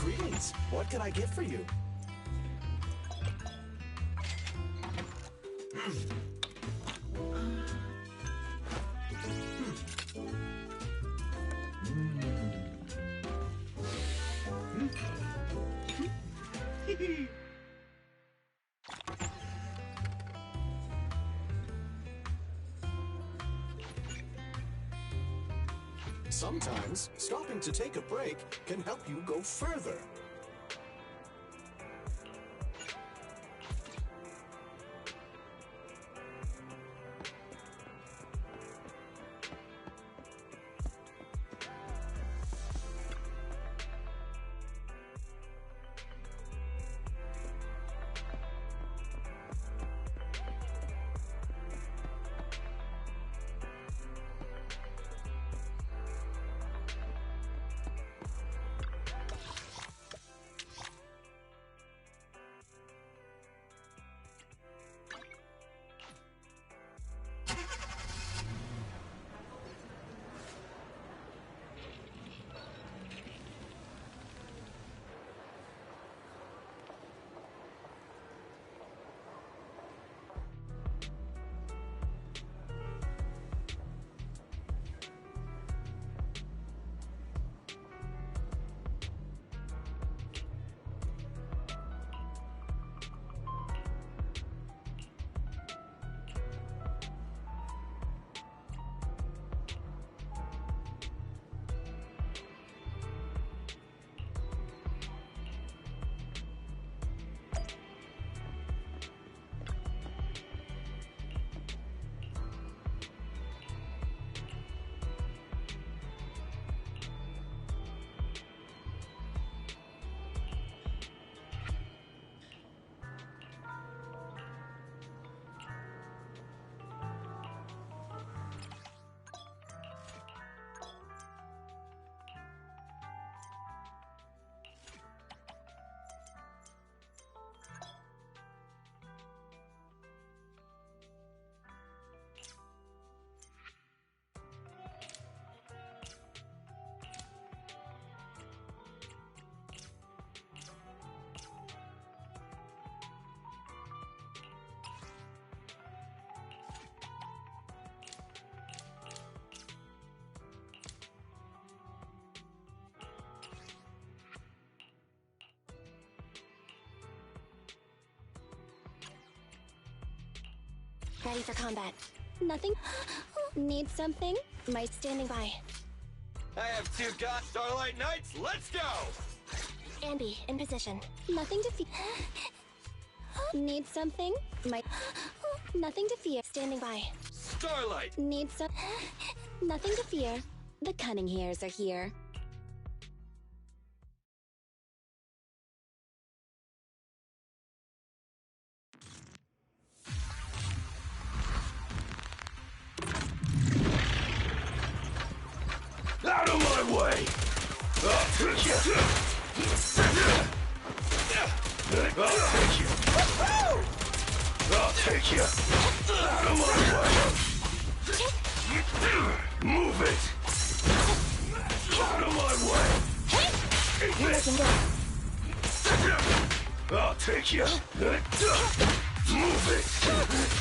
Greetings. What can I get for you? Sometimes, stopping to take a break can help you go further. Ready for combat. Nothing? Need something? Might standing by. I have two guns. Starlight Knights, let's go! Ambi, in position. Nothing to fear. Need something? Might. Nothing to fear. Standing by. Starlight! Need some. Nothing to fear. The cunning hairs are here. Out of my way! I'll take you! I'll take you! I'll take you! Out of my way! Move it! Out of my way! You're looking good. I'll take you! Move it! I'll take you!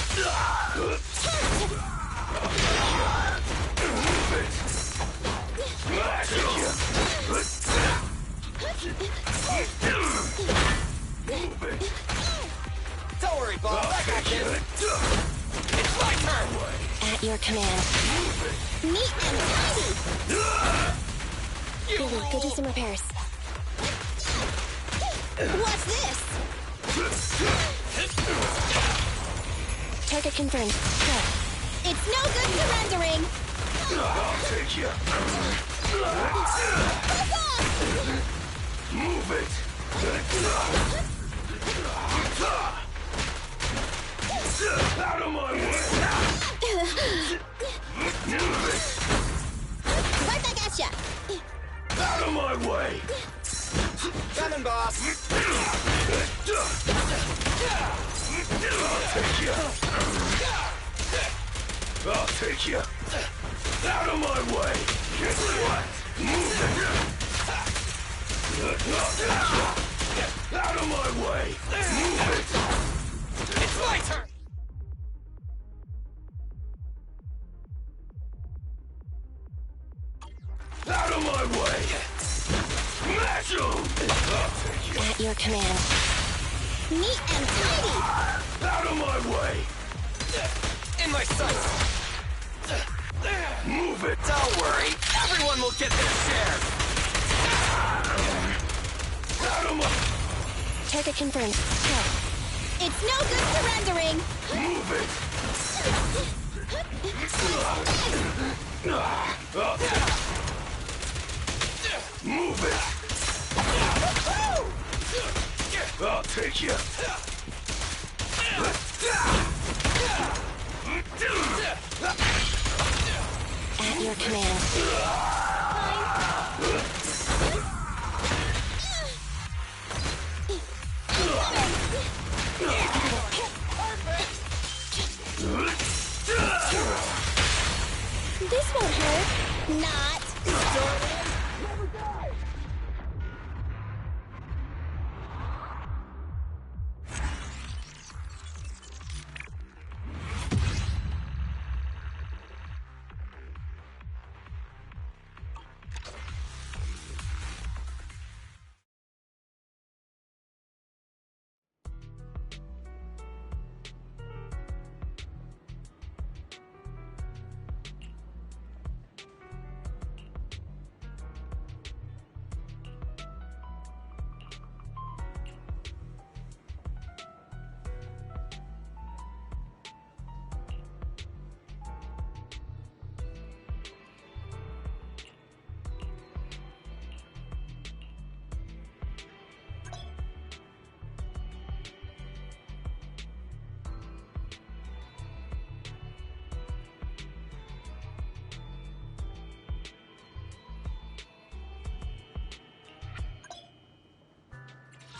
Move it! Don't worry, Bob. I got this. It's my turn. At your command. Neat and tidy. Billy, go do some repairs. What's this? Target confirmed. Go. It's no good surrendering. I'll take you. Move it. Out of my way. Move it. Right back at ya. Out of my way. Coming, boss. I'll take you. I'll take you. Out of my way! Guess what? Move it! Out of my way! Move it! It's my turn! Out of my way! Smash him! At your command. Neat and tidy! Out of my way! In my sights! Move it! Don't worry, everyone will get their share! Out of my... Target confirmed. Go. It's no good surrendering! Move it! Move it! I'll take you! At your command. This won't hurt. Not.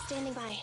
Standing by.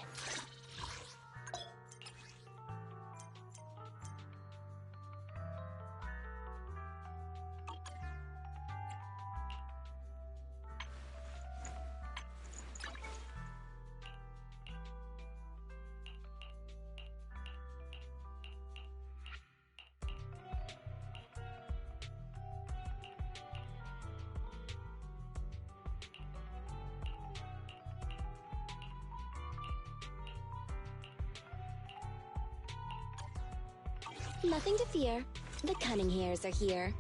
Nothing to fear. The cunning hairs are here.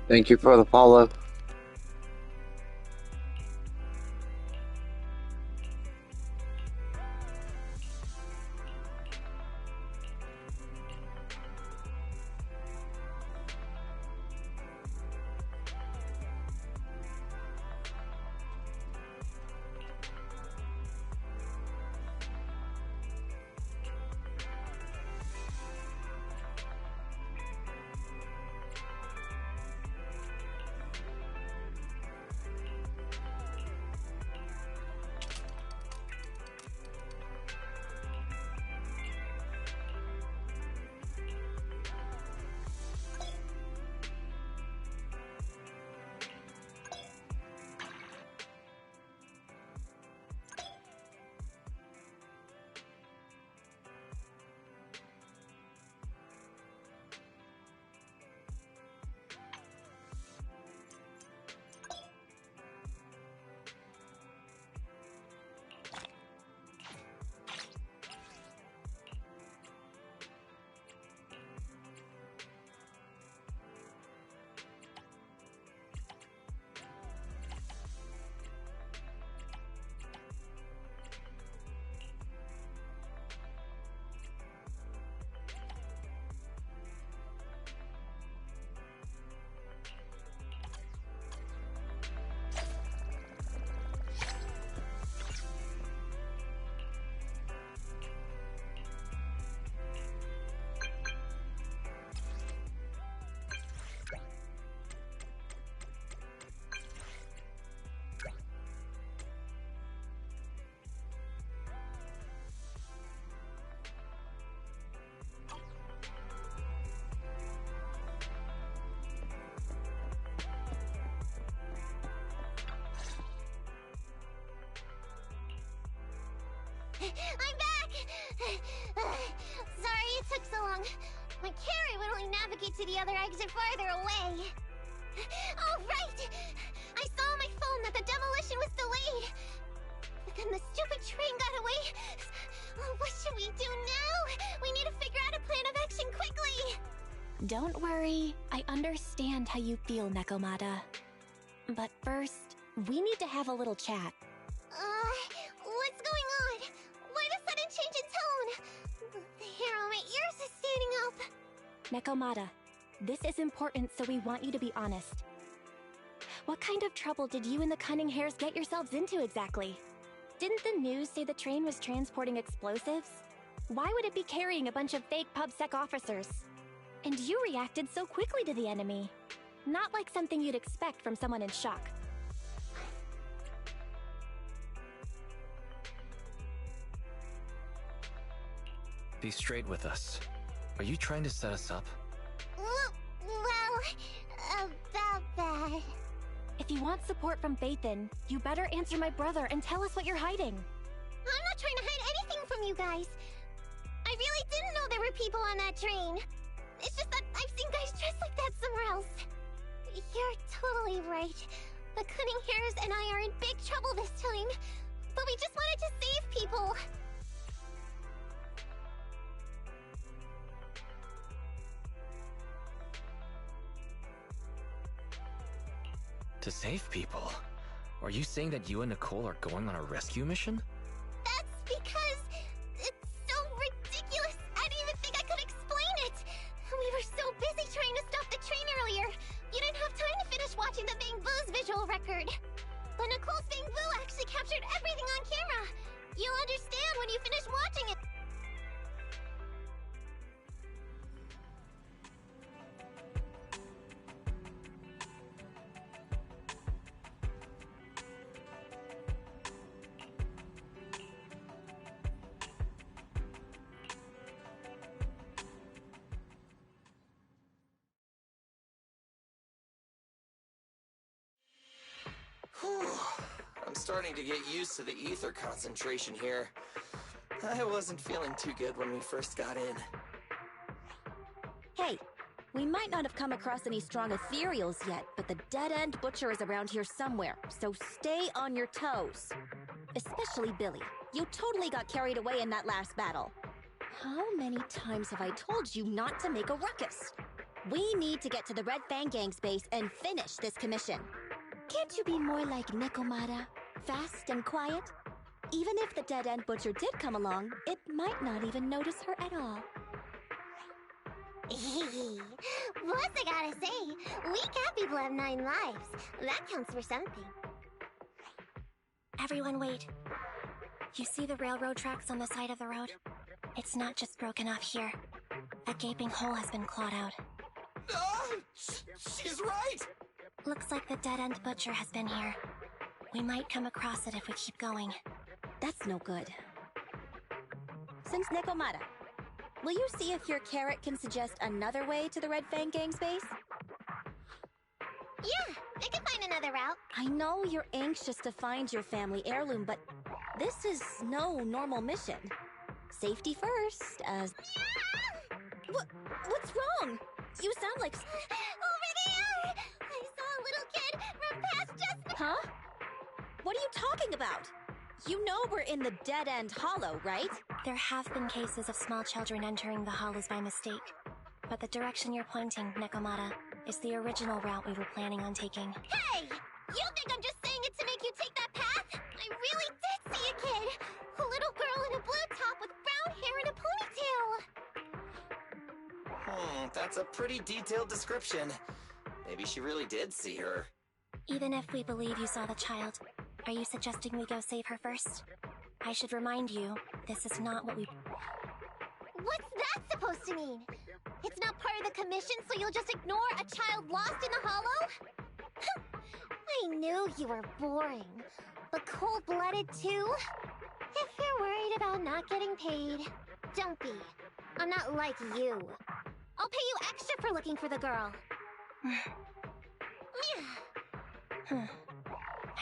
Thank you for the follow. I'm back! Sorry it took so long. My carrot would only navigate to the other exit farther away. Oh, right! I saw on my phone that the demolition was delayed. But then the stupid train got away. Oh, what should we do now? We need to figure out a plan of action quickly! Don't worry. I understand how you feel, Nekomata. But first, we need to have a little chat. What's going on? Why the sudden change in tone? The hair on my ears is standing up. Nekomata, this is important, so we want you to be honest. What kind of trouble did you and the Cunning Hares get yourselves into exactly? Didn't the news say the train was transporting explosives? Why would it be carrying a bunch of fake PubSec officers? And you reacted so quickly to the enemy. Not like something you'd expect from someone in shock. Be straight with us. Are you trying to set us up? Well, about that. If you want support from Phaethon, you better answer my brother and tell us what you're hiding. I'm not trying to hide anything from you guys. I really didn't know there were people on that train. It's just that I've seen guys dressed like that somewhere else. You're totally right. The Cunning Hares and I are in big trouble this time. But we just wanted to save people. To save people? Are you saying that you and Nicole are going on a rescue mission? That's because it's so ridiculous. I didn't even think I could explain it. We were so busy trying to stop the train earlier. You didn't have time to finish watching the Bang Boo's visual record. But Nicole's Bang Boo actually captured everything on camera. You'll understand when you finish watching it. I'm starting to get used to the ether concentration here. I wasn't feeling too good when we first got in. Hey, we might not have come across any strong ethereals yet, but the dead-end butcher is around here somewhere, so stay on your toes. Especially Billy. You totally got carried away in that last battle. How many times have I told you not to make a ruckus? We need to get to the Red Fang Gang's base and finish this commission. Can't you be more like Nekomata? Fast and quiet? Even if the dead-end butcher did come along, it might not even notice her at all. Plus, I gotta say, we cat people have 9 lives. That counts for something. Everyone wait. You see the railroad tracks on the side of the road? It's not just broken off here. A gaping hole has been clawed out. She's right! Looks like the dead-end butcher has been here. We might come across it if we keep going. That's no good. Since Nekomata, will you see if your carrot can suggest another way to the Red Fang Gang's base? Yeah, I can find another route. I know you're anxious to find your family heirloom, but this is no normal mission. Safety first, as... What's wrong? You sound like... Over there! I saw a little kid run past just... Huh? What are you talking about? You know we're in the dead-end hollow, right? There have been cases of small children entering the hollows by mistake. But the direction you're pointing, Nekomata, is the original route we were planning on taking. Hey! You think I'm just saying it to make you take that path? I really did see a kid! A little girl in a blue top with brown hair and a ponytail! That's a pretty detailed description. Maybe she really did see her. Even if we believe you saw the child, are you suggesting we go save her first? I should remind you, this is not what we... What's that supposed to mean? It's not part of the commission, so you'll just ignore a child lost in the hollow? I knew you were boring, but cold-blooded too? If you're worried about not getting paid, don't be. I'm not like you. I'll pay you extra for looking for the girl.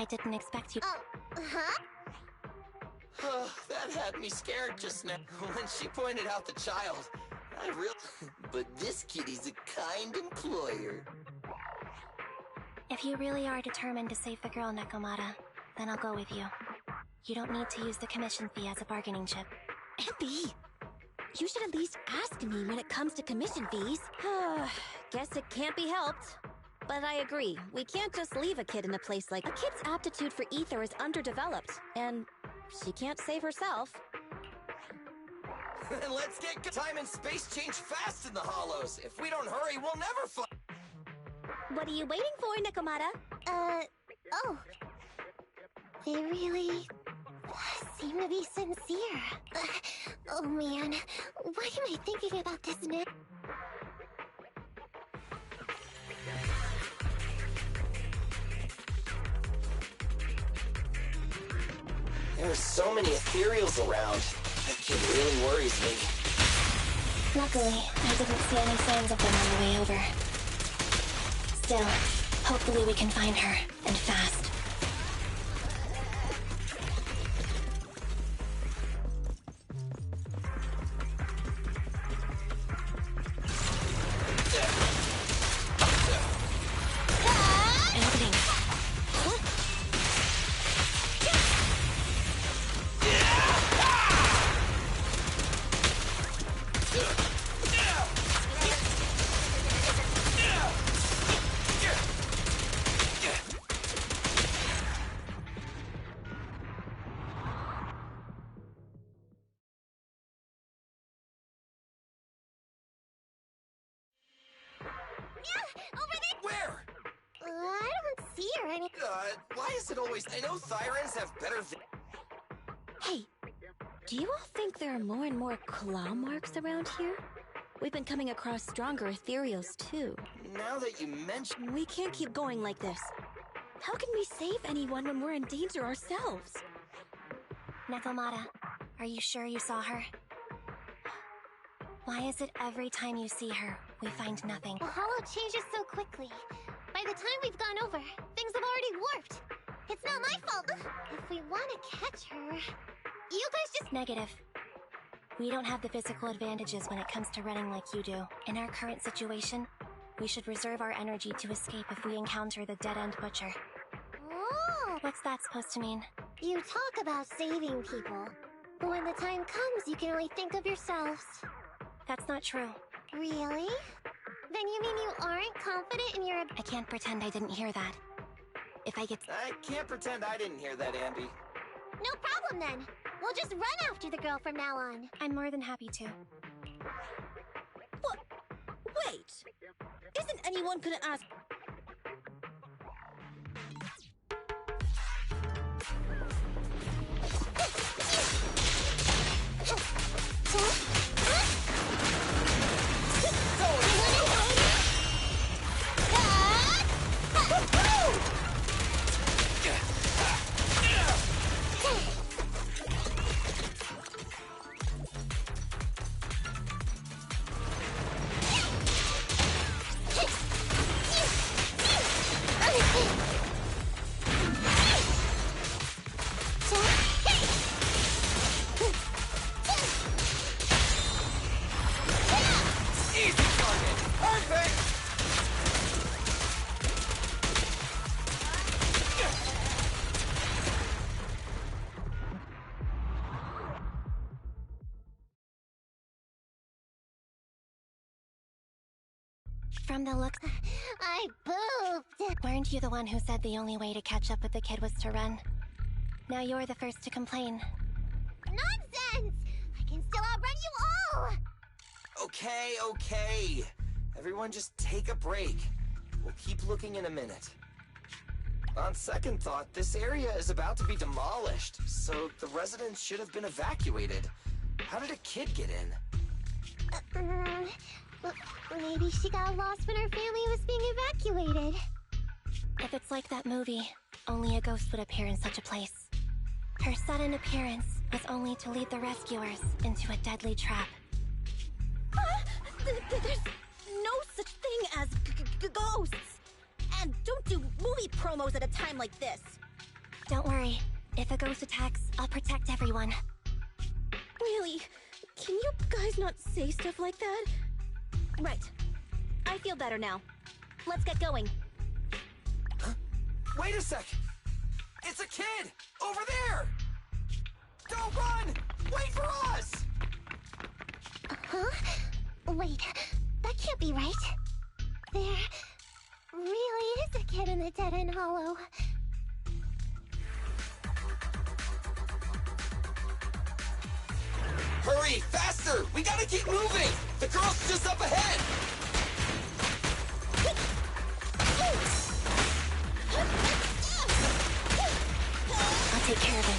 I didn't expect you... That had me scared just now. When she pointed out the child, I really... But this kitty's a kind employer. If you really are determined to save the girl, Nekomata, then I'll go with you. You don't need to use the commission fee as a bargaining chip. Abby! You should at least ask me when it comes to commission fees. Guess it can't be helped. But I agree, we can't just leave a kid in a place like... A kid's aptitude for ether is underdeveloped, and she can't save herself. Then let's get... Time and space change fast in the Hollows. If we don't hurry, we'll never find... What are you waiting for, Nekomata? Oh. They really... seem to be sincere. Oh man, why am I thinking about this now? There are so many ethereals around. That kid really worries me. Luckily, I didn't see any signs of them on the way over. Still, hopefully we can find her, and fast. Where? I don't see her. I mean... Why is it always... I know Thyrans have better... Hey, do you all think there are more and more claw marks around here? We've been coming across stronger ethereals, too. Now that you mention... We can't keep going like this. How can we save anyone when we're in danger ourselves? Nekomata, are you sure you saw her? Why is it every time you see her, we find nothing? The hollow changes so quickly. By the time we've gone over, things have already warped. It's not my fault. If we want to catch her, you guys just... Negative. We don't have the physical advantages when it comes to running like you do. In our current situation, we should reserve our energy to escape if we encounter the dead-end butcher. Oh! What's that supposed to mean? You talk about saving people, but when the time comes, you can only think of yourselves. That's not true. Really? Then you mean you aren't confident in your... I can't pretend I didn't hear that. If I get... I can't pretend I didn't hear that, Ambi. No problem then. We'll just run after the girl from now on. I'm more than happy to. What? Wait! Isn't anyone gonna ask... From the looks... I booped! Weren't you the one who said the only way to catch up with the kid was to run? Now you're the first to complain. Nonsense! I can still outrun you all! Okay. Everyone just take a break. We'll keep looking in a minute. On second thought, this area is about to be demolished, so the residents should have been evacuated. How did a kid get in? Maybe she got lost when her family was being evacuated. If it's like that movie, only a ghost would appear in such a place. Her sudden appearance was only to lead the rescuers into a deadly trap. There's no such thing as ghosts! And don't do movie promos at a time like this! Don't worry, If a ghost attacks, I'll protect everyone. Really? Can you guys not say stuff like that? Right. I feel better now. Let's get going. Huh? Wait a sec! It's a kid! Over there! Don't run! Wait for us! Huh? Wait, that can't be right. There really is a kid in the dead-end hollow. Hurry! Faster! We gotta keep moving! The girl's just up ahead! I'll take care of him.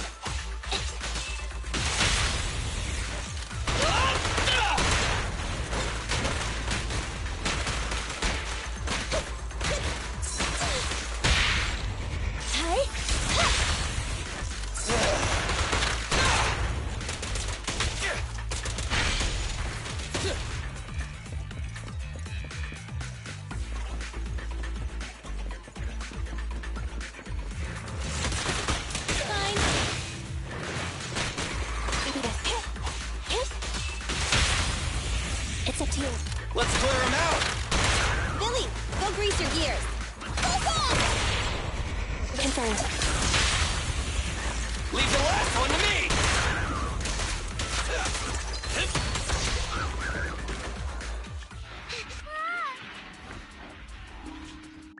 It's up to you. Let's clear him out! Billy, go grease your gears. Confirmed. Leave the last one to me!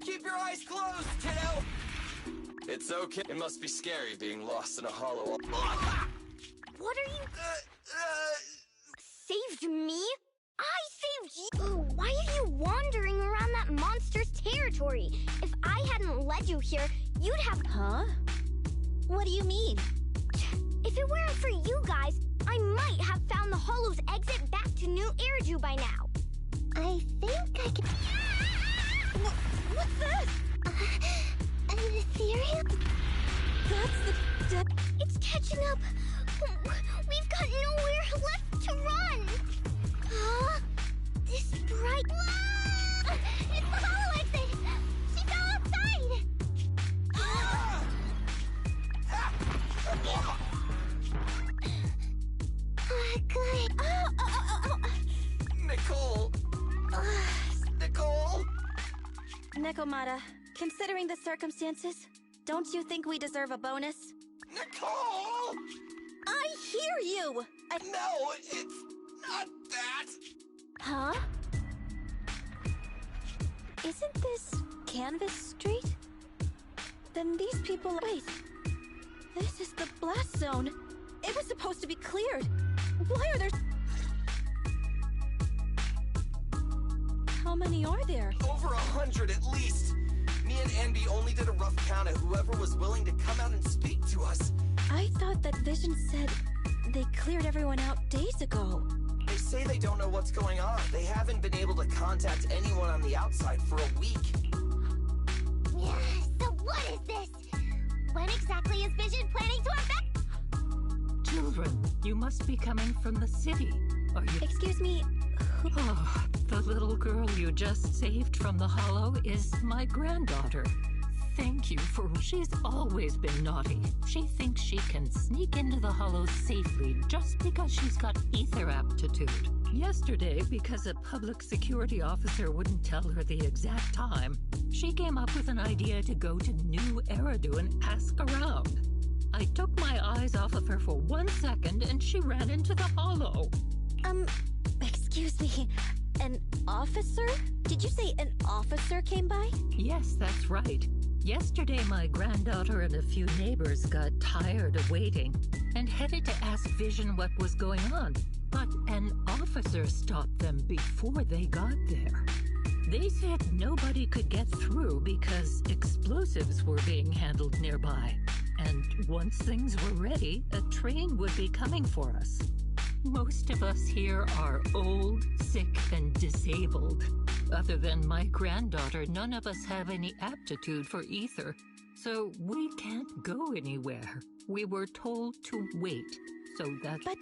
Keep your eyes closed, kiddo! It's okay. It must be scary being lost in a hollow. What are you... Saved me? I saved you! Why are you wandering around that monster's territory? If I hadn't led you here, you'd have... Huh? What do you mean? If it weren't for you guys, I might have found the hollow's exit back to New Eriju by now. I think I can... What's that? An ethereal... That's the... It's catching up. We've got nowhere left to run. Huh? This bright... Ah! It's the hollow exit! She fell outside! Good. Nicole! Nicole! Nekomata, considering the circumstances, don't you think we deserve a bonus? Nicole! I hear you! No, it's not that! Huh? Isn't this Canvas Street? Then these people... Wait. This is the blast zone. It was supposed to be cleared. Why are there... How many are there? Over 100 at least. Me and Andy only did a rough count of whoever was willing to come out and speak to us. I thought that Vision said they cleared everyone out days ago. They say they don't know what's going on. They haven't been able to contact anyone on the outside for a week. Yeah, so what is this? When exactly is Vision planning to affect... Children, you must be coming from the city. Are you... Excuse me, who... Oh, the little girl you just saved from the hollow is my granddaughter. Thank you for... She's always been naughty. She thinks she can sneak into the hollow safely just because she's got ether aptitude. Yesterday, because a public security officer wouldn't tell her the exact time, she came up with an idea to go to New Eridu and ask around. I took my eyes off of her for 1 second and she ran into the hollow. Excuse me, an officer? Did you say an officer came by? Yes, that's right. Yesterday, my granddaughter and a few neighbors got tired of waiting and headed to ask Vision what was going on. But an officer stopped them before they got there. They said nobody could get through because explosives were being handled nearby. And once things were ready, a train would be coming for us. Most of us here are old, sick, and disabled. Other than my granddaughter, none of us have any aptitude for ether, so we can't go anywhere. We were told to wait, so that... But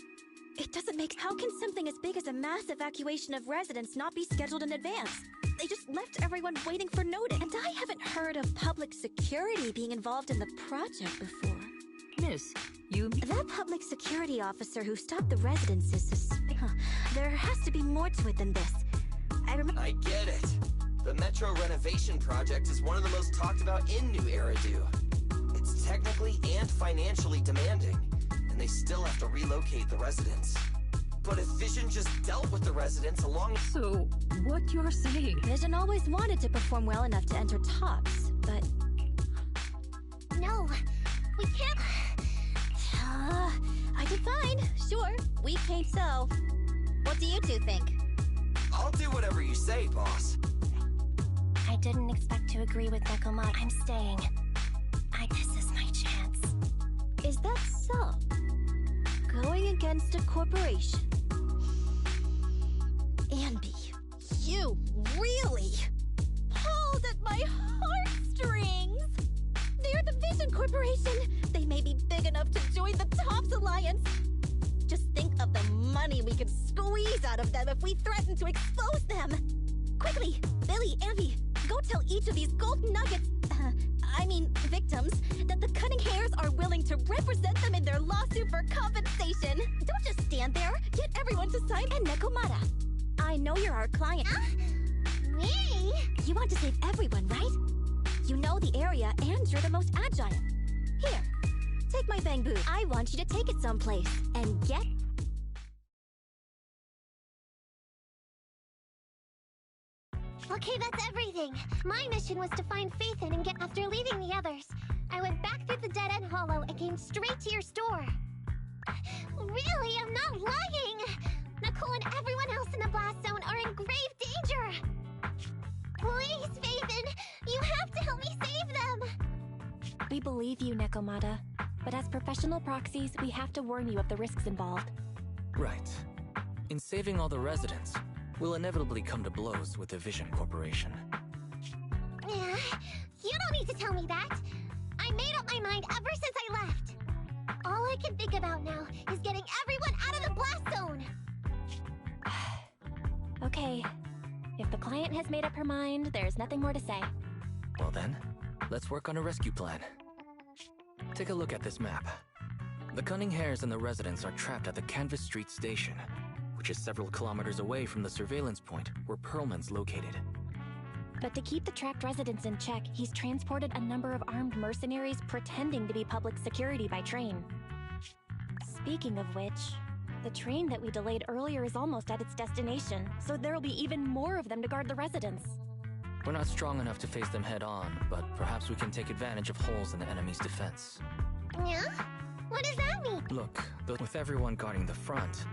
it doesn't make... How can something as big as a mass evacuation of residents not be scheduled in advance? They just left everyone waiting for notice. And I haven't heard of public security being involved in the project before. this? You... That public security officer who stopped the residents is there has to be more to it than this. I get it. The Metro renovation project is one of the most talked about in New Eridu. It's technically and financially demanding, and they still have to relocate the residents. But if Vision just dealt with the residents along... So, what you're saying... Vision always wanted to perform well enough to enter tops, but... No, we can't... I did fine. Sure, we came so. What do you two think? I'll do whatever you say, boss. I didn't expect to agree with Nekomata. I'm staying. This is my chance. Is that so? Going against a corporation? Anby, you really pulled at my heartstrings! They're the Vision Corporation! They may be big enough to join the Tops Alliance! Just think of the money we could squeeze out of them if we threaten to expose them! Quickly, Billy, Anby, go tell each of these gold nuggets, victims, that the Cunning Hairs are willing to represent them in their lawsuit for compensation. Don't just stand there. Get everyone to sign. And Nekomata, I know you're our client. Me? You want to save everyone, right? You know the area and you're the most agile. Here, take my bamboo. I want you to take it someplace and get... Okay, that's everything. My mission was to find Faithin and get... After leaving the others, I went back through the dead-end hollow and came straight to your store. Really, I'm not lying! Nicole and everyone else in the blast zone are in grave danger! Please, Faithin, you have to help me save them! We believe you, Nekomata, but as professional proxies, we have to warn you of the risks involved. Right. In saving all the residents, we'll inevitably come to blows with the Vision Corporation. You don't need to tell me that. I made up my mind ever since I left. All I can think about now is getting everyone out of the blast zone. Okay. If the client has made up her mind, there's nothing more to say. Well then, let's work on a rescue plan. Take a look at this map. The Cunning Hairs and the residents are trapped at the Canvas Street station, which is several kilometers away from the surveillance point where Perlman's located. But to keep the trapped residents in check, he's transported a number of armed mercenaries pretending to be public security by train. Speaking of which, the train that we delayed earlier is almost at its destination, so there'll be even more of them to guard the residents. We're not strong enough to face them head-on, but perhaps we can take advantage of holes in the enemy's defense. Yeah? What does that mean? Look, with everyone guarding the front,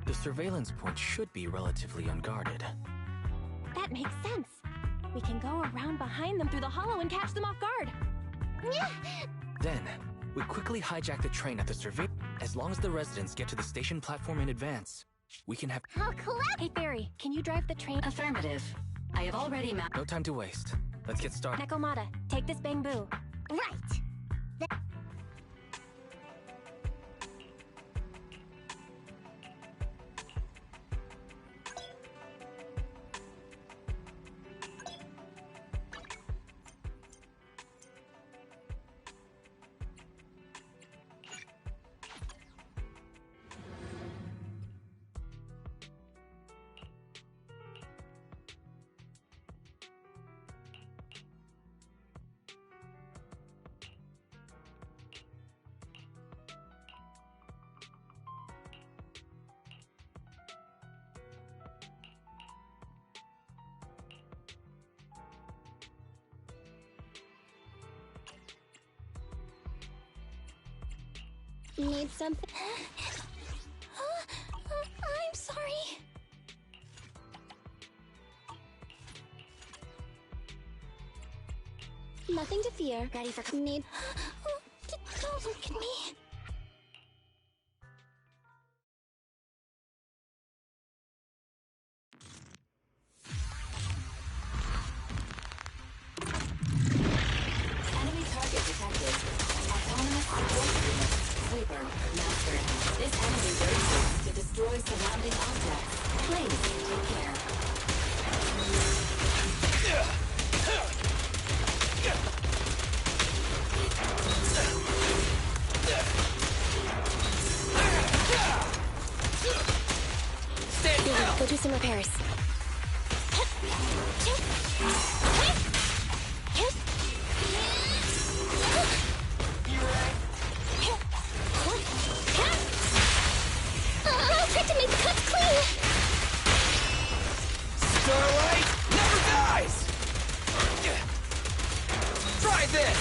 the surveillance point should be relatively unguarded. That makes sense. We can go around behind them through the hollow and catch them off guard. Yeah. Then, we quickly hijack the train at the surveillance. As long as the residents get to the station platform in advance, we can have... How clever! Hey, Fairy, can you drive the train? Affirmative. I have already mapped... No time to waste. Let's get started. Nekomata, take this bamboo. Right. Need something? I'm sorry. Nothing to fear. Ready for... Need... Don't look at me. Enemy target detected. Autonomous support unit. Sweeper. Mastered. This enemy races to destroy surrounding objects. Please, take care. this!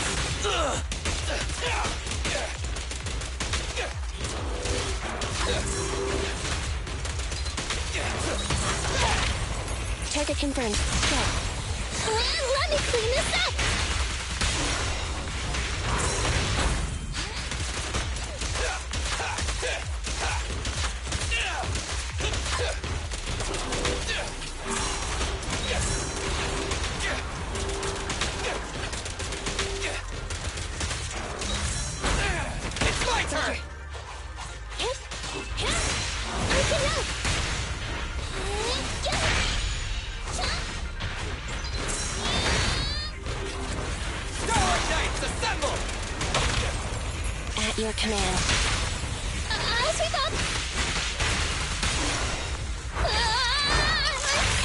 Target confirmed. Go. Let me clean this up! It's my turn! Starlight Knights, assemble! At your command. As we thought!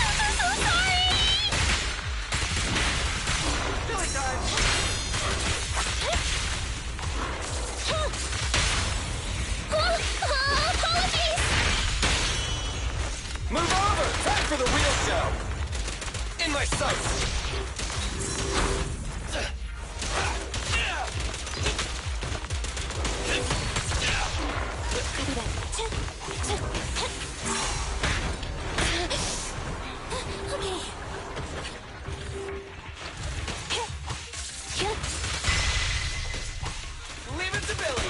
I'm so sorry! Billy time! Apologies! Move over! Time for the real show! In my sights! Leave it to Billy!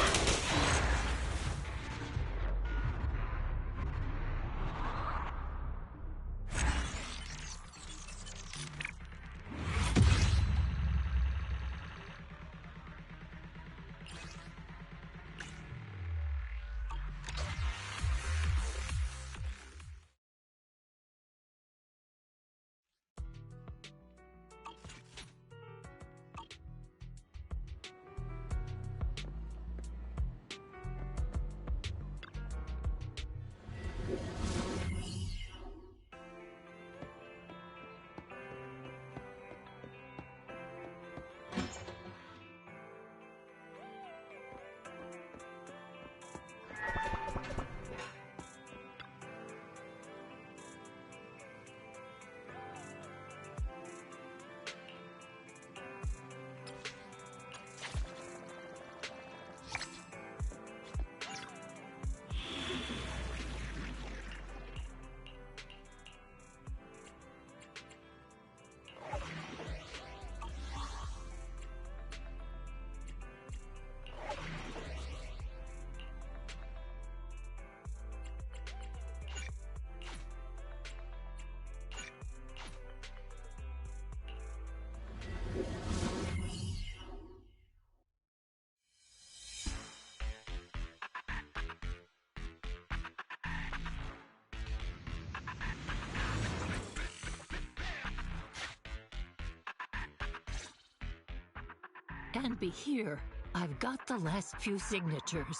And be here. I've got the last few signatures.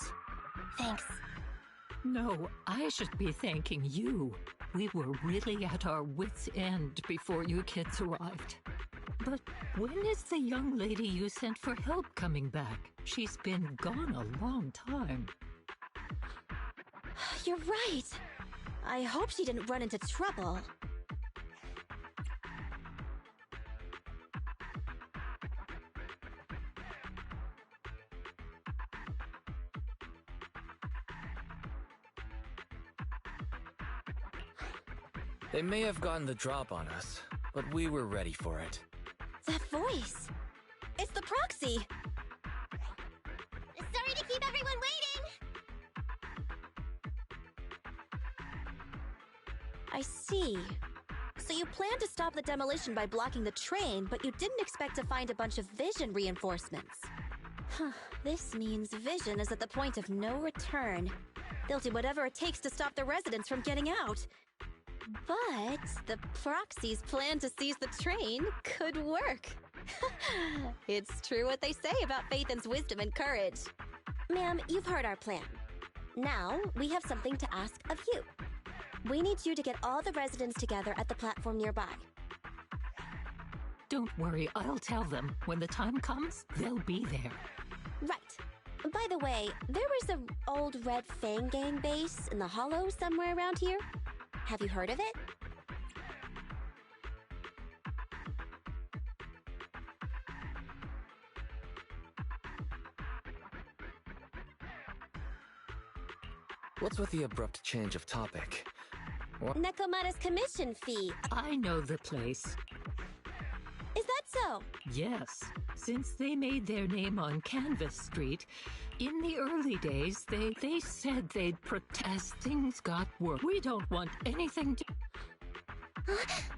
Thanks. No, I should be thanking you. We were really at our wits' end before you kids arrived. But when is the young lady you sent for help coming back? She's been gone a long time. You're right. I hope she didn't run into trouble. They may have gotten the drop on us, but we were ready for it. That voice. It's the proxy. Sorry to keep everyone waiting! I see. So you planned to stop the demolition by blocking the train, but you didn't expect to find a bunch of vision reinforcements. Huh, this means vision is at the point of no return. They'll do whatever it takes to stop the residents from getting out. But the proxy's plan to seize the train could work. It's true what they say about Phaethon's wisdom and courage. Ma'am, you've heard our plan. Now, we have something to ask of you. We need you to get all the residents together at the platform nearby. Don't worry, I'll tell them. When the time comes, they'll be there. Right. By the way, there was an old Red Fang Gang base in the Hollow somewhere around here. Have you heard of it? What's with the abrupt change of topic? What? Nekomata's commission fee. I know the place. Is that so? Yes. Since they made their name on Canvas Street, in the early days, they said they'd protest. As things got worse, we don't want anything to...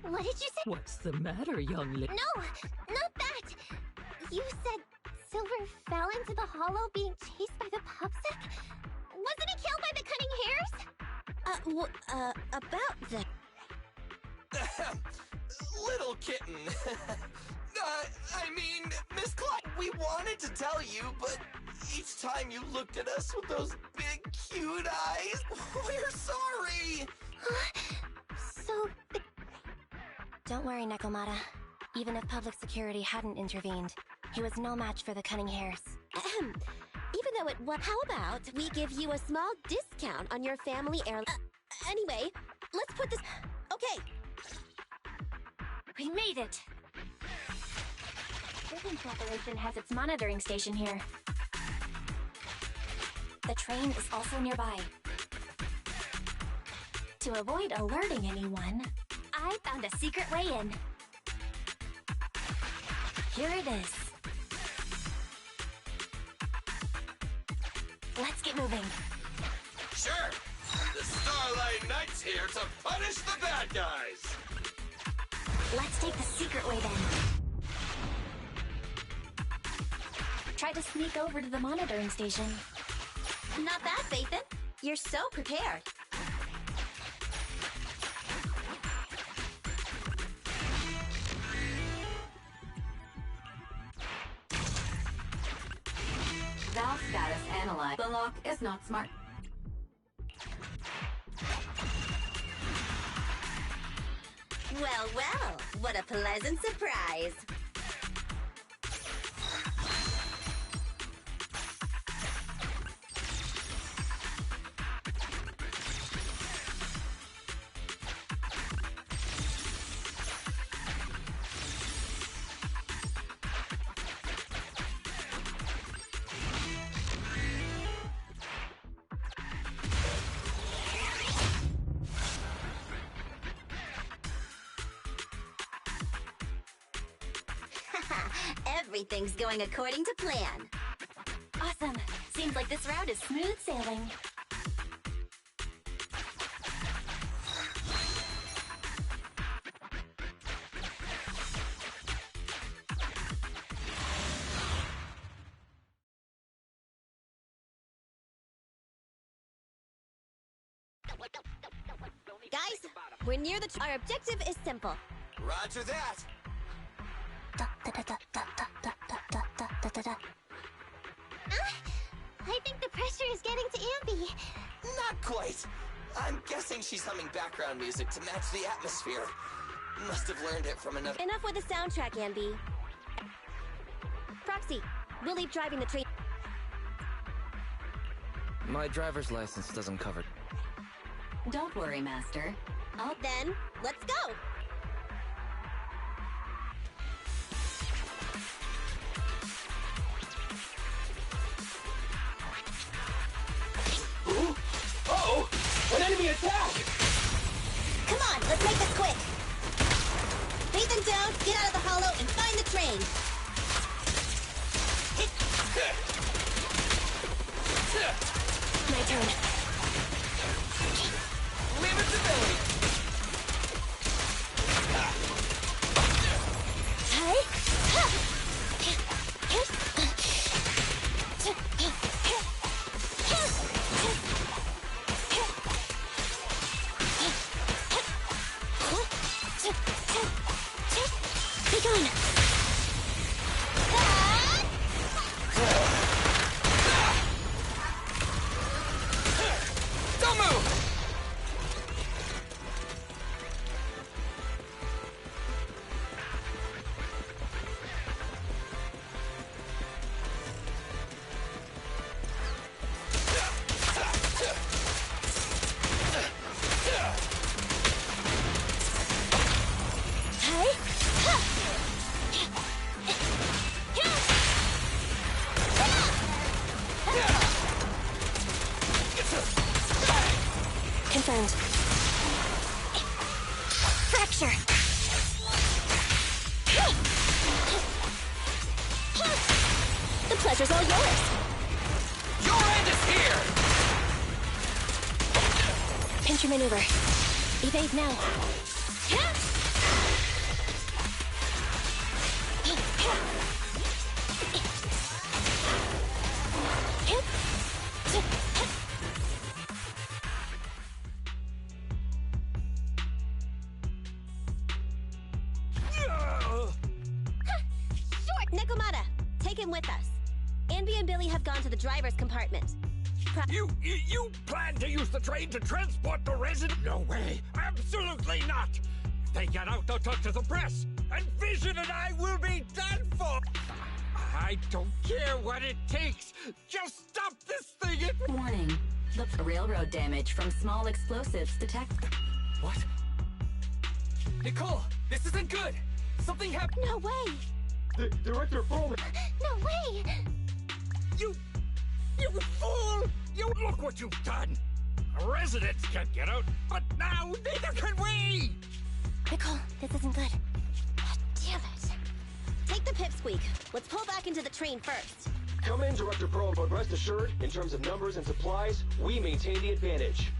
What did you say? What's the matter, young lady? No, not that! You said Silver fell into the hollow being chased by the popsick? Wasn't he killed by the cunning hairs? About the... Little kitten. I mean, Miss Clyde, we wanted to tell you, but each time you looked at us with those big, cute eyes, we're sorry! So... Don't worry, Nekomata. Even if public security hadn't intervened, he was no match for the cunning hairs. Even though it was... How about we give you a small discount on your family air... anyway, let's put this... Okay. We made it! Prison Corporation has its monitoring station here. The train is also nearby. To avoid alerting anyone, I found a secret way in. Here it is. Let's get moving. Sure! The Starlight Knight's here to punish the bad guys! Let's take the secret way then. Try to sneak over to the monitoring station. Not bad, Phaethon. You're so prepared. Valve status analyzed. The lock is not smart. Well, well, what a pleasant surprise. Everything's going according to plan. Awesome. Seems like this route is smooth sailing. Guys, we're near the... Our objective is simple. Roger that! I think the pressure is getting to Ambi. Not quite. I'm guessing she's humming background music to match the atmosphere. Must have learned it from another... Enough with the soundtrack, Ambi. Proxy, we'll leave driving the train. My driver's license doesn't cover... Don't worry, Master. Then, let's go! Uh-oh! An enemy attack! Come on, let's make this quick! Phaethon down, get out of the hollow, and find the train! My turn. Leave it to Billy! Be gone! Don't move! treasure's all yours. Your end is here! Pinch your maneuver. Evade now. Nekomata, take him with us. Anby and Billy have gone to the driver's compartment. You plan to use the train to transport the resident? No way! Absolutely not! If they get out, they'll talk to the press, and Vision and I will be done for! I don't care what it takes! Just stop this thing! Warning. The railroad damage from small explosives detected. What? Nicole, this isn't good! Something happened! No way! Director Bowman! No way! You fool! You look what you've done! Residents can't get out, but now neither can we! Nicole, this isn't good. Damn it. Take the pipsqueak. Let's pull back into the train first. Come in, Director Pearl, but rest assured, in terms of numbers and supplies, we maintain the advantage.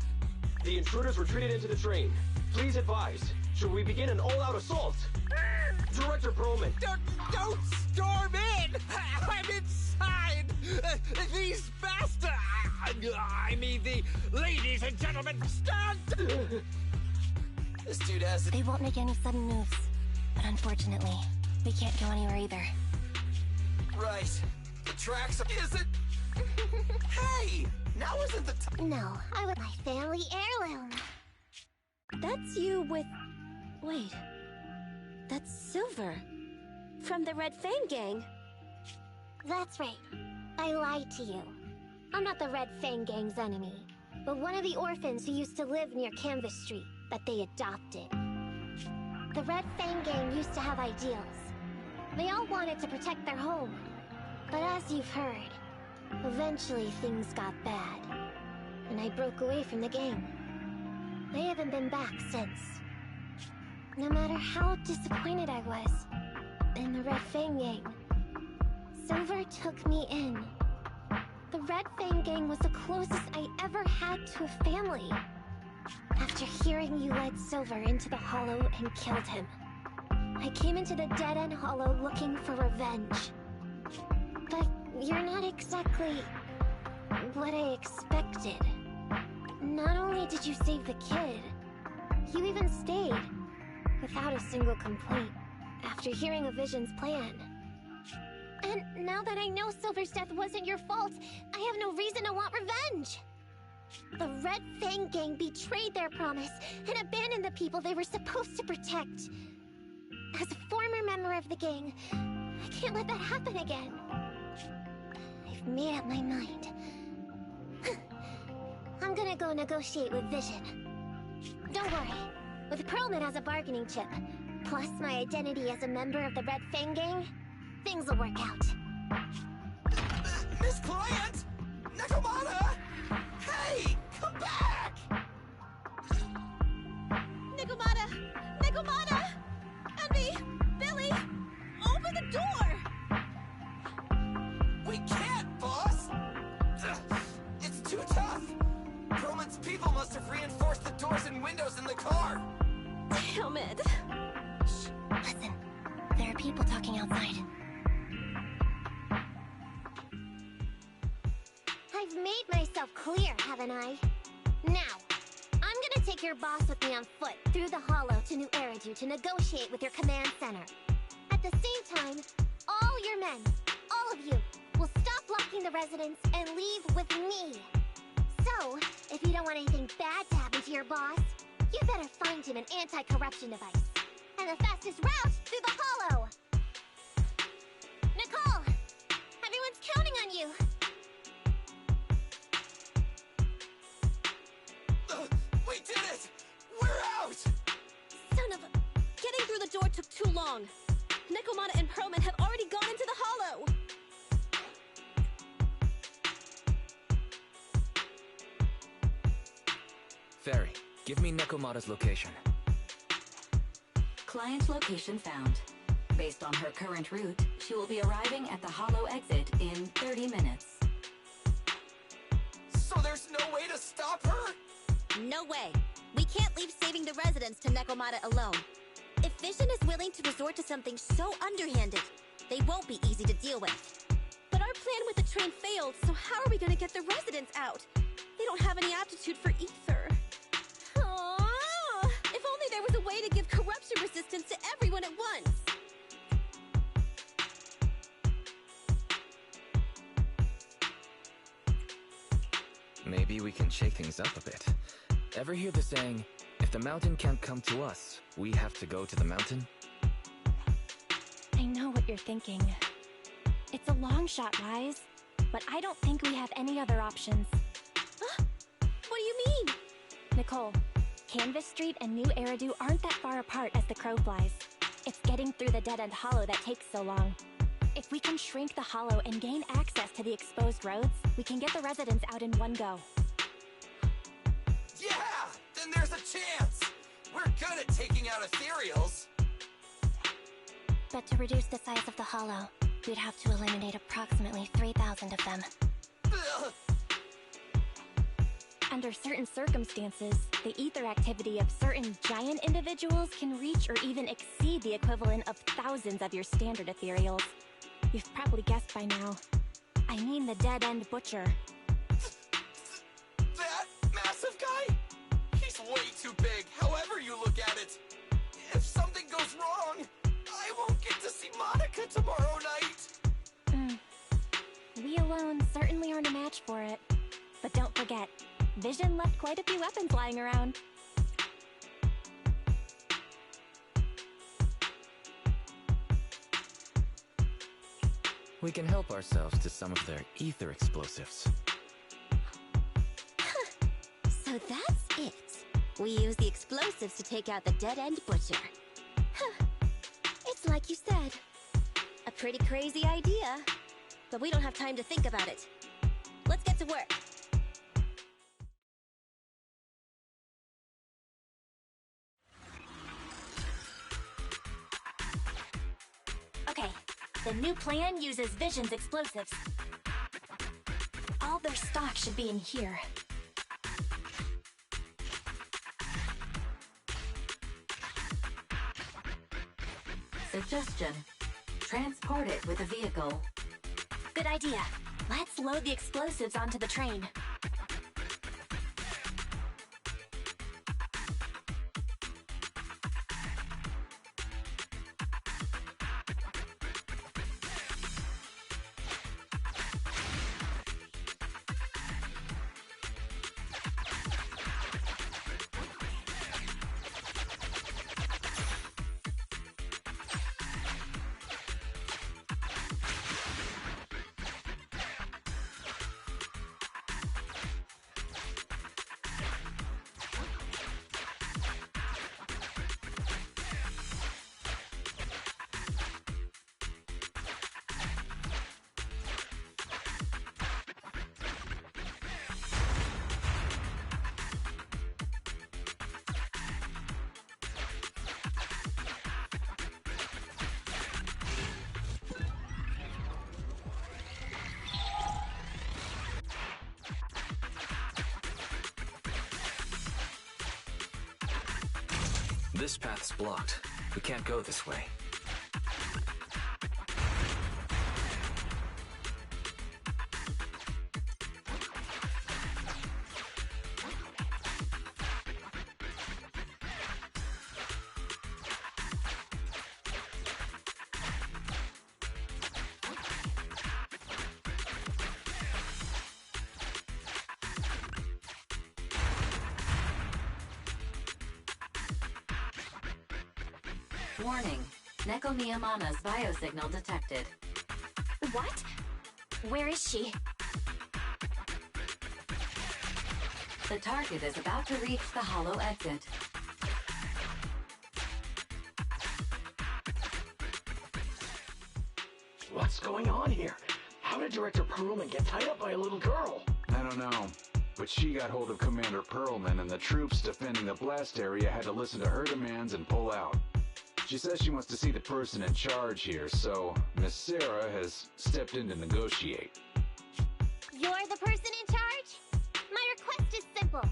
The intruders retreated into the train. Please advise, should we begin an all-out assault? Director Perlman! Don't storm in! I'm inside! These bastards! I mean, the ladies and gentlemen, stand! This dude has... They won't make any sudden moves. But unfortunately, we can't go anywhere either. Right. The tracks are... Is it... Hey! Now isn't the time... No, I would my family heirloom. That's you with... Wait. That's Silver. From the Red Fang Gang. That's right. I lied to you. I'm not the Red Fang Gang's enemy, but one of the orphans who used to live near Canvas Street that they adopted. The Red Fang Gang used to have ideals. They all wanted to protect their home. But as you've heard, eventually things got bad, and I broke away from the gang. I haven't been back since. No matter how disappointed I was in the Red Fang Gang, Silver took me in. The Red Fang Gang was the closest I ever had to a family. After hearing you led Silver into the Hollow and killed him, I came into the dead-end Hollow looking for revenge. But you're not exactly what I expected. Not only did you save the kid, you even stayed, without a single complaint, after hearing of Vision's plan. And now that I know Silver's death wasn't your fault, I have no reason to want revenge! The Red Fang Gang betrayed their promise and abandoned the people they were supposed to protect. As a former member of the gang, I can't let that happen again. I've made up my mind. I'm gonna go negotiate with Vision. Don't worry. With Perlman as a bargaining chip, plus my identity as a member of the Red Fang Gang, things will work out. Miss Client! Nekomata! Hey! Come back! Nekomata! Nekomata! Anby! Billy! Open the door! We can't, boss! It's too tough! Perlman's people must have reinforced the doors and windows in the car! Damn it! Shh, listen. There are people talking outside. I've made myself clear, haven't I? Now, I'm gonna take your boss with me on foot through the Hollow to New Eridu to negotiate with your command center. At the same time, all your men, all of you, will stop blocking the residents and leave with me. So, if you don't want anything bad to happen to your boss, you better find him an anti-corruption device. And the fastest route through the Hollow! Nicole! Everyone's counting on you! We did it! We're out! Son of a... Getting through the door took too long. Nekomata and Perlman have already gone into the Hollow! Fairy, give me Nekomata's location. Client location found. Based on her current route, she will be arriving at the hollow exit in 30 minutes. So there's no way to stop her? No way. We can't leave saving the residents to Nekomata alone. If Vision is willing to resort to something so underhanded, they won't be easy to deal with. But our plan with the train failed, so how are we gonna get the residents out? They don't have any aptitude for ether. Aww. If only there was a way to give corruption resistance to everyone at once. Maybe we can shake things up a bit. Ever hear the saying, if the mountain can't come to us, we have to go to the mountain? I know what you're thinking. It's a long shot, Wise, but I don't think we have any other options. Huh? What do you mean? Nicole, Canvas Street and New Eridu aren't that far apart as the crow flies. It's getting through the dead-end hollow that takes so long. If we can shrink the hollow and gain access to the exposed roads, we can get the residents out in one go. Yeah! Then there's a chance! We're good at taking out ethereals! But to reduce the size of the hollow, we'd have to eliminate approximately 3,000 of them. Ugh. Under certain circumstances, the ether activity of certain giant individuals can reach or even exceed the equivalent of thousands of your standard ethereals. You've probably guessed by now. I mean the dead-end butcher. That massive guy? He's way too big, however you look at it. If something goes wrong, I won't get to see Monica tomorrow night. We alone certainly aren't a match for it. But don't forget, Vision left quite a few weapons lying around. We can help ourselves to some of their ether explosives. So that's it. We use the explosives to take out the dead-end butcher. It's like you said. A pretty crazy idea. But we don't have time to think about it. Let's get to work. Okay, the new plan uses Vision's explosives. All their stock should be in here. Suggestion. Transport it with a vehicle. Good idea. Let's load the explosives onto the train. This path's blocked. We can't go this way. Warning. Neko Miyamana's biosignal detected. What? Where is she? The target is about to reach the hollow exit. What's going on here? How did Director Perlman get tied up by a little girl? I don't know, but she got hold of Commander Perlman, and the troops defending the blast area had to listen to her demands and pull out. She says she wants to see the person in charge here, so Miss Sarah has stepped in to negotiate. You're the person in charge? My request is simple.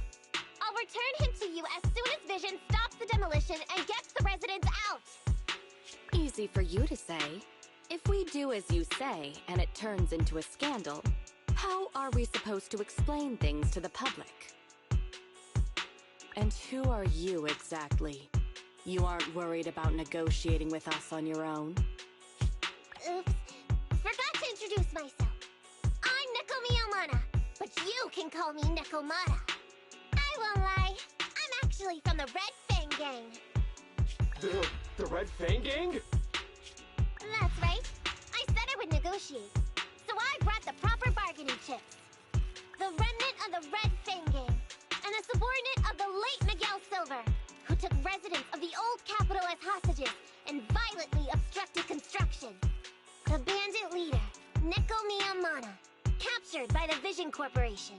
I'll return him to you as soon as Vision stops the demolition and gets the residents out. Easy for you to say. If we do as you say, and it turns into a scandal, how are we supposed to explain things to the public? And who are you exactly? You aren't worried about negotiating with us on your own? Oops. Forgot to introduce myself. I'm Neko Miyamana, but you can call me Nekomata. I won't lie, I'm actually from the Red Fang Gang. The Red Fang Gang? That's right. I said I would negotiate, so I brought the proper bargaining chips. The remnant of the Red Fang Gang, and a subordinate of the late Miguel Silver, who took residents of the old capital as hostages and violently obstructed construction. The bandit leader, Neko Miyamana, captured by the Vision Corporation.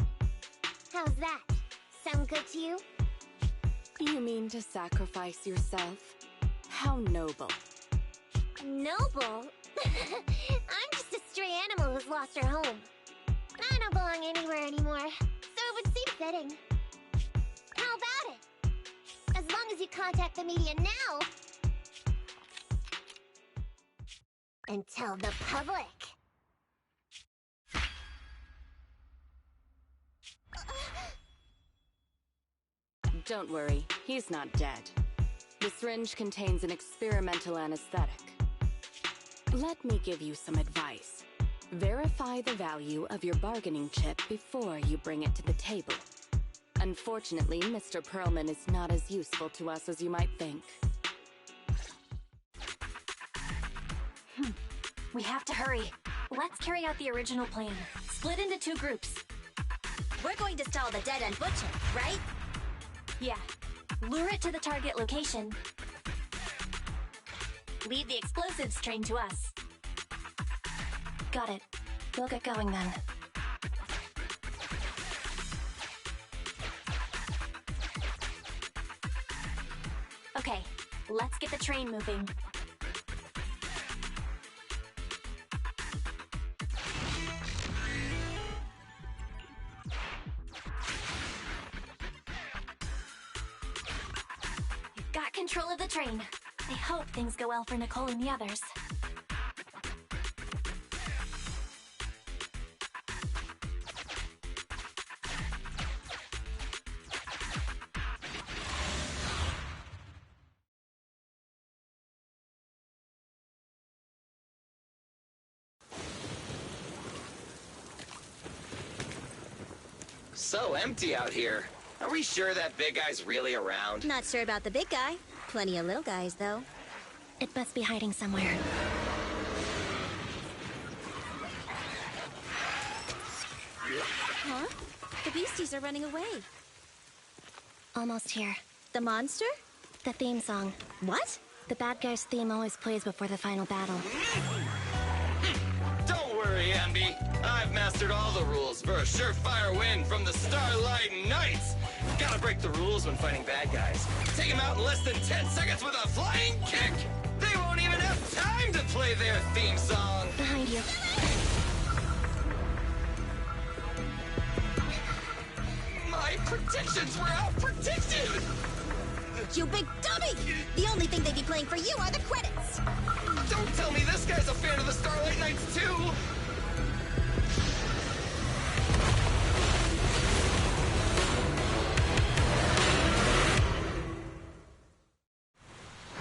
How's that? Sound good to you? You mean to sacrifice yourself? How noble. Noble? I'm just a stray animal who's lost her home. I don't belong anywhere anymore, so it would seem fitting. How about it? As long as you contact the media now and tell the public. Don't worry, he's not dead. The syringe contains an experimental anesthetic. Let me give you some advice. Verify the value of your bargaining chip before you bring it to the table. Unfortunately, Mr. Perlman is not as useful to us as you might think. We have to hurry. Let's carry out the original plan. Split into 2 groups. We're going to stall the dead-end butcher, right? Yeah. Lure it to the target location. Leave the explosives train to us. Got it. We'll get going then. Okay, let's get the train moving. We've got control of the train. I hope things go well for Nicole and the others. So empty out here. Are we sure that big guy's really around? Not sure about the big guy. Plenty of little guys, though. It must be hiding somewhere. Huh? The beasties are running away. Almost here. The monster? The theme song. What? The bad guy's theme always plays before the final battle. Don't worry, Ambi. I've mastered all the rules for a surefire win from the Starlight Knights. Gotta break the rules when fighting bad guys. Take them out in less than 10 seconds with a flying kick. They won't even have time to play their theme song. Behind you. My predictions were out-predicted! You big dummy! The only thing they'd be playing for you are the credits! Don't tell me this guy's a fan of the Starlight Knights, too!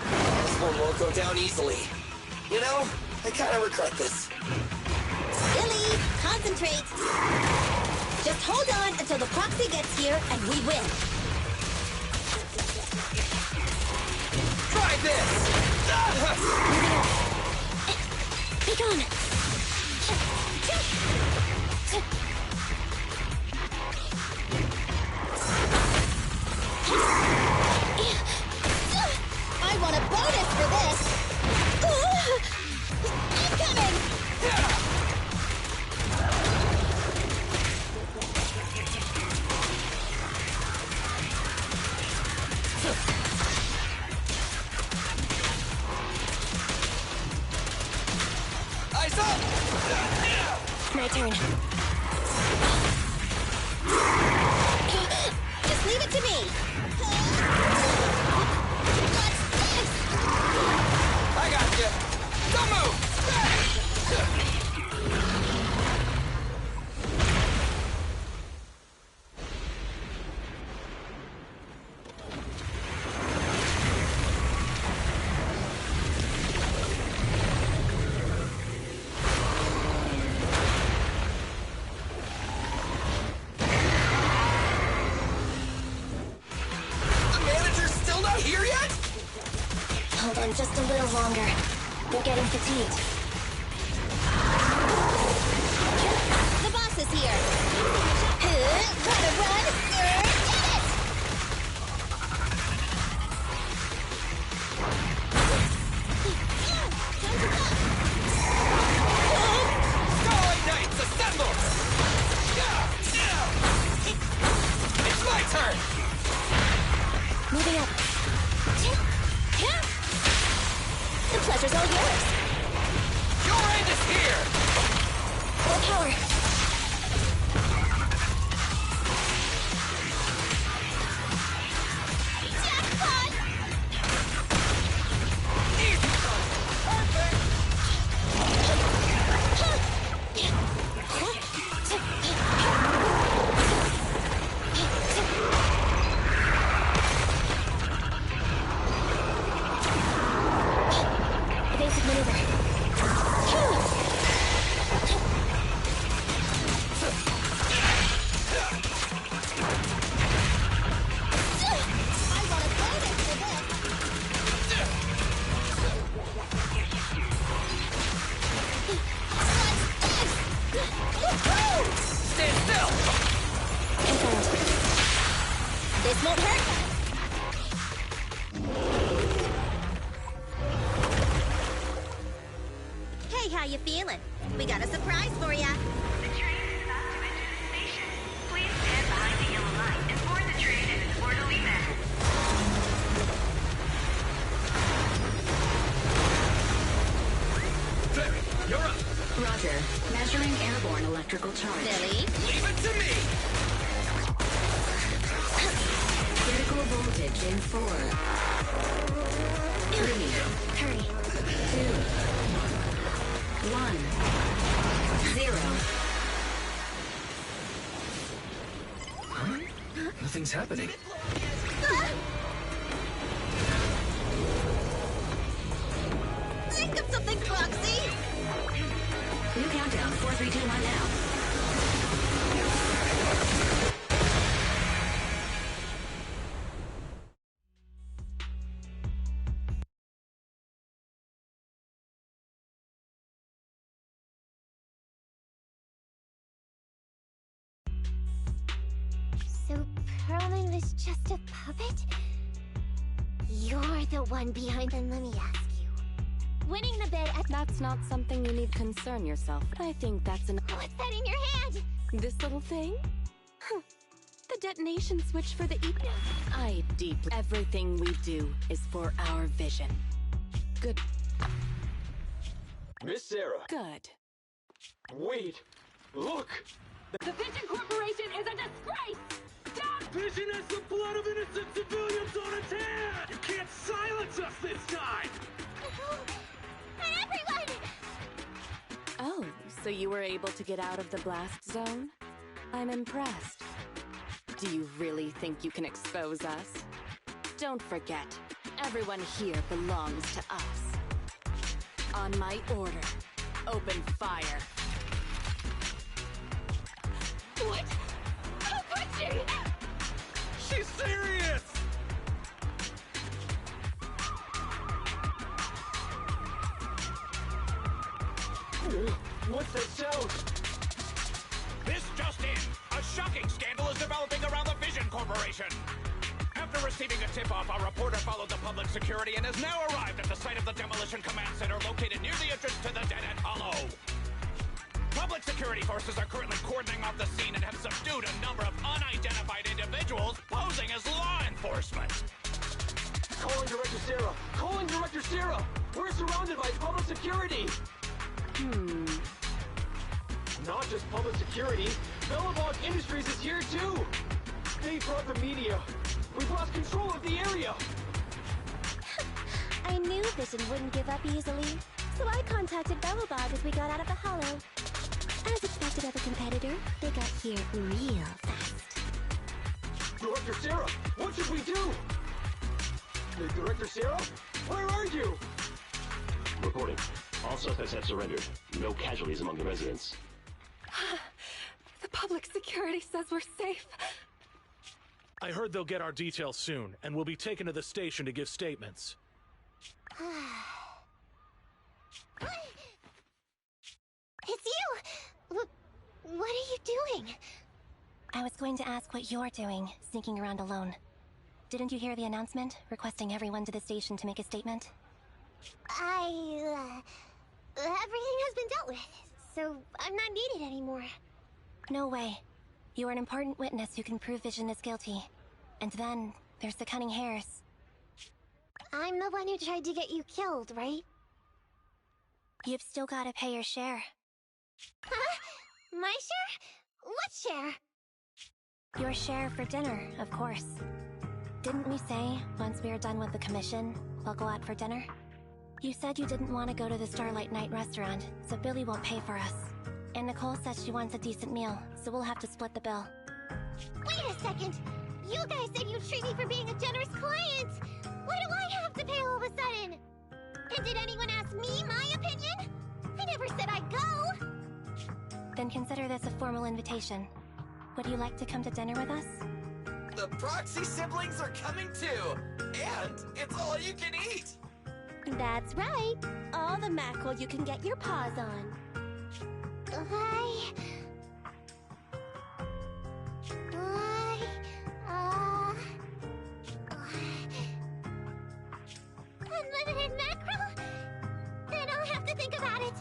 This one won't go down easily. You know, I kinda regret this. Billy, concentrate! Just hold on until the proxy gets here and we win. Try this! Be gone! I want a bonus for this! Incoming! missile! My turn. Just leave it to me. What's this? I got you. Don't move! Hold on just a little longer. They're getting fatigued. The boss is here. Gotta run. Get it! Time to go. Starlight Knights, assemble! It's my turn! Moving up. The pleasure's all yours. Your end is here! More power. Jackpot! Easy! Perfect! Evasive maneuver. I want a bonus for this. Stand still! Confirmed. This won't hurt. Hey, how you feeling? We got a surprise for ya. The train is about to enter the station. Please stand behind the yellow line and board the train in its orderly manner. Fleming, you're up. Roger. Measuring airborne electrical charge. Billy? Leave it to me! Critical voltage in 4, 3, Hurry. 2, 1, 0. Nothing's happening. Think of something, Foxy! New countdown. 4, 3, 2, 1 now. So Perlman was just a puppet? You're the one behind them, let me ask you. Winning the bid at that's not something you need to concern yourself. I think that's an. What's that in your hand? This little thing? Huh. The detonation switch for the I deeply. Everything we do is for our vision. Good. Miss Sarah. Good. Wait! Look! The Vision Corporation is a disgrace! Stop! Vision has the blood of innocent civilians on its hands! You can't silence us this time! Everyone! Oh, so you were able to get out of the blast zone? I'm impressed. Do you really think you can expose us? Don't forget, everyone here belongs to us. On my order, open fire. What? How could she? She's serious! What's that sound? This just in. A shocking scandal is developing around the Vision Corporation. After receiving a tip-off, our reporter followed the public security and has now arrived at the site of the Demolition Command Center located near the entrance to the Dead-End Hollow. Public security forces are currently cordoning off the scene and have subdued a number of unidentified individuals posing as law enforcement. Calling Director Sarah! Calling Director Sarah! We're surrounded by public security! Not just public security, Belobog Industries is here too! They brought the media. We've lost control of the area! I knew Vision wouldn't give up easily, so I contacted Belobog as we got out of the hollow. As expected of a competitor, they got here real fast. Director Sarah, what should we do? Director Sarah? Where are you? Reporting. All suspects have surrendered. No casualties among the residents. The public security says we're safe. I heard they'll get our details soon, and we'll be taken to the station to give statements. It's you! What are you doing? I was going to ask what you're doing, sneaking around alone. Didn't you hear the announcement, requesting everyone to the station to make a statement? Everything has been dealt with, so I'm not needed anymore. No way. You are an important witness who can prove Vision is guilty. And then, there's the Cunning Hares. I'm the one who tried to get you killed, right? You've still gotta pay your share. Huh? My share? What share? Your share for dinner, of course. Didn't we say, once we are done with the commission, we'll go out for dinner? You said you didn't want to go to the Starlight Night restaurant, so Billy won't pay for us. And Nicole says she wants a decent meal, so we'll have to split the bill. Wait a second! You guys said you'd treat me for being a generous client! Why do I have to pay all of a sudden? And did anyone ask me my opinion? I never said I'd go! Then consider this a formal invitation. Would you like to come to dinner with us? The Proxy siblings are coming too! And it's all you can eat! That's right! All the mackerel you can get your paws on. Unlimited mackerel? Then I'll have to think about it.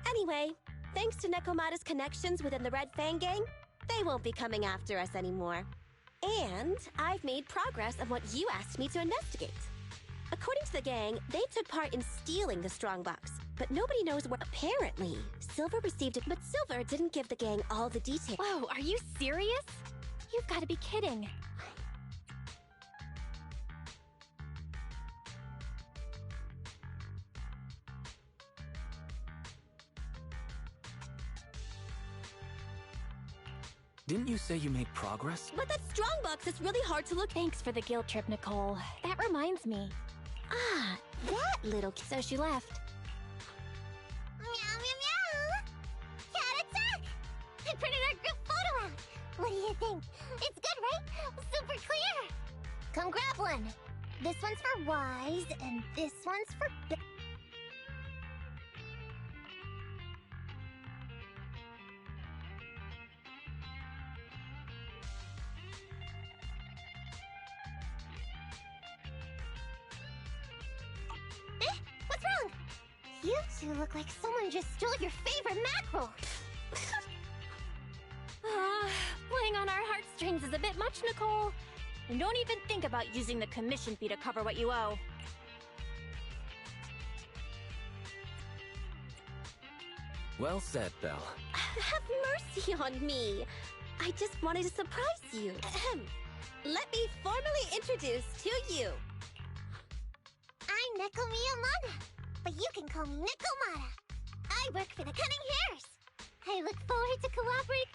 Anyway, thanks to Nekomata's connections within the Red Fang gang, they won't be coming after us anymore. And I've made progress on what you asked me to investigate. According to the gang, they took part in stealing the strongbox, but nobody knows where. Apparently, Silver received it, but Silver didn't give the gang all the details. Whoa, are you serious? You've got to be kidding. Didn't you say you made progress? But that strongbox is really hard to look. Thanks for the guilt trip, Nicole. That reminds me. Ah, that little so she left. Meow, meow, meow! Cat attack! I printed our group photo out. What do you think? It's good, right? Super clear! Come grab one. This one's for Wise, and this one's for What's wrong? You two look like someone just stole your favorite mackerel. Playing on our heartstrings is a bit much, Nicole. And don't even think about using the commission fee to cover what you owe. Well said, Belle. Have mercy on me. I just wanted to surprise you. Let me formally introduce to you. I'm Neko Miyamada, but you can call me Nekomata. I work for the Cunning Hares. I look forward to cooperating.